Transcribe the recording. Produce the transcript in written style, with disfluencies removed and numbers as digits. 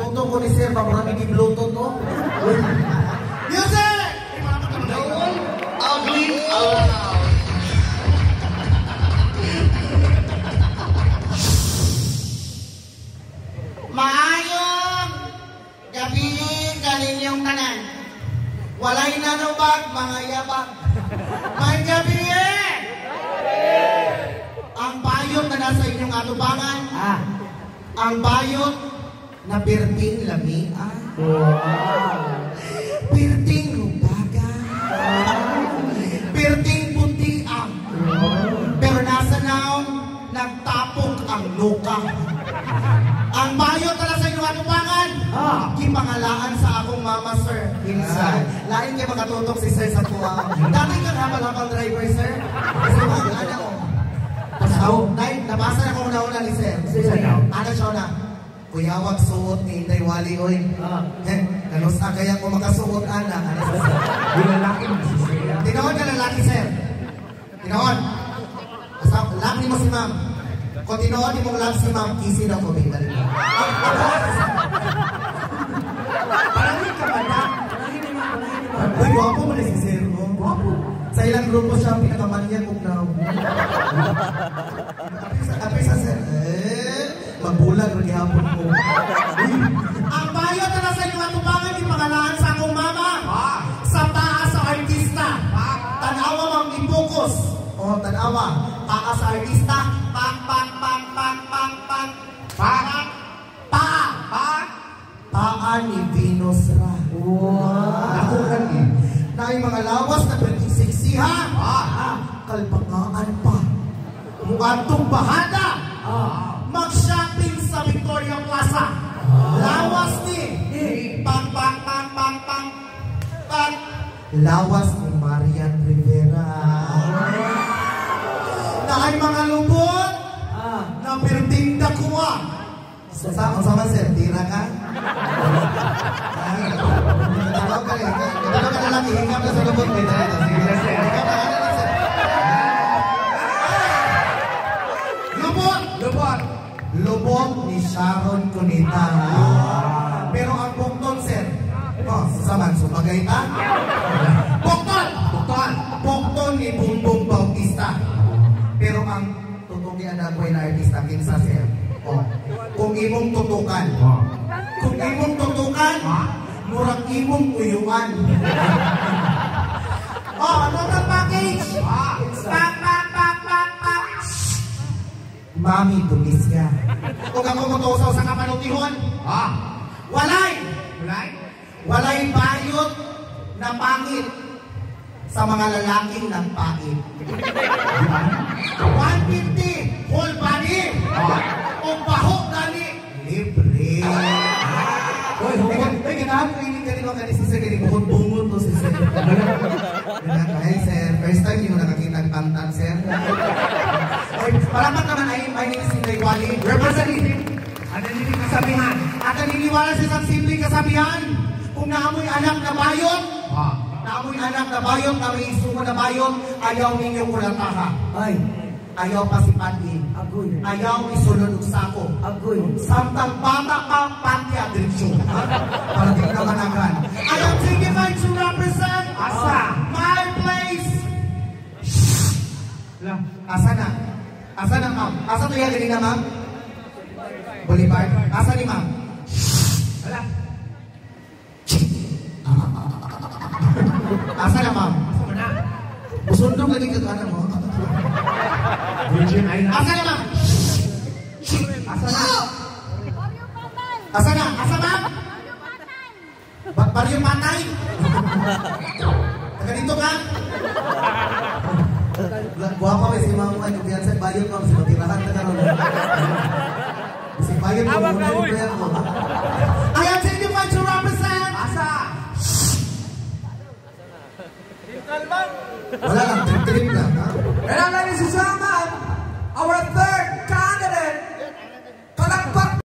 tungtong ko ni sir, pamurami ni Bluetooth to. Music! Ugly around. Maayong gabi kaninyong tanan. Walay nanubag, mga yabag. May gabi ang bayot na nasa inyong atubangan. Ang bayot na birting lamian. Birting rubaga. Birting putiang. Pero nasa naong nagtapok ang luka. Ang bayot na nasa inyong atubangan. Kipangalaan sa akong mama, sir. Inside. Lain kayo makatutok si sir sa tuwa. Dati kang habal-habal driver, sir. Kasi mga ano. Nabasa na kung nauna ni sir. Ano siya na? Kuya, wag suot ni Inday Wali, oy. Nanusa kaya kung makasuot, anak. Yung lalaki mo si sir. Tinoon ka lalaki, sir. Tinoon. Laki mo si ma'am. Kung tinoon ni mong laki si ma'am, kisi daw ko, bigla rin. Parangin ka ba na? Uy, guwapo mo na si sir. Guwapo. Sa ilang grupo siya, pinakamanyan kong na. Apay sa sir. Magbulag, maghihapon ko. Ang bayot na nasa inyong atubangan, ipangalaan sa akong mama. Sa taas sa artista. Tanawa mang ipokus. O, tanawa. Taas sa artista. Pak, pak, pak, pak, pak, pak. Pak. Pak. Pak. Paan ni Venus Ra. Ako kan eh. Na yung mga lawas na berisiksihan. Kalpangaan pa. Muantong bahada. Mag-shopping sa Victoria Plaza. Lawas ni. Pang, pang, pang, pang, pang. Pang. Lawas ni Marian Rivera. Na ay mga lubot. Na perding dakuha. Sama sir, tira ka? Tawag ka rin. Tawag ka na lang, ihingap na sa lubot. Lubot! Lubot! Lubot ni Sharon Cunita. Pero ang bukton, sir, saman, sumagay ta? Bukton! Bukton! Bukton ni Bumbong Bautista. Pero ang tutukian na ko na artista, kinsa, sir? Kung imong tutukan. Kung imong tutukan, murang imong uyuan. Ano na package? Pak, pak, pak, pak, pak. Mami, tulis ka. Kung ako mutusaw sa kapanutihon, walay! Walay? Walay bayot na pangit sa mga lalaking nagpait. 150 whole body. Kung bahok dali, libre. Uy, ganahan ko ini kanino ka ni si sir, kani bukod-bungod to si sir. Hey sir, first time yung nakakita ng pantan, sir. Parapat naman ay my name is Inday Wali, representative. At hindi kasabihan. At naniniwala sa isang simpleng kasabihan, kung naamoy anak na bayot, naamoy anak na bayot, na may isumo na bayot, ayaw ninyo kulataha. Ayaw pasipatin. Ayaw isulod og sako. Samtang bata pa, pati adreksyon. Para di ka managan. I am dignified to represent my place. Asa na? Asa na, ma'am? Asa to yan ganina, ma'am? Boulevard? Asa ni ma'am? Wala. Asa na, ma'am? Asa na? Busundong lagi ka kanan mo. Virgin Island. Asa na, ma'am? Asa na? Asa na? Asa, ma'am? Baryo Patay? Taga dito ka? Guwapa si ma'am ay kumpiyansa bayot, ma'am. Si matirahan ka na ron. Si bayot mo muna yung prayer ko.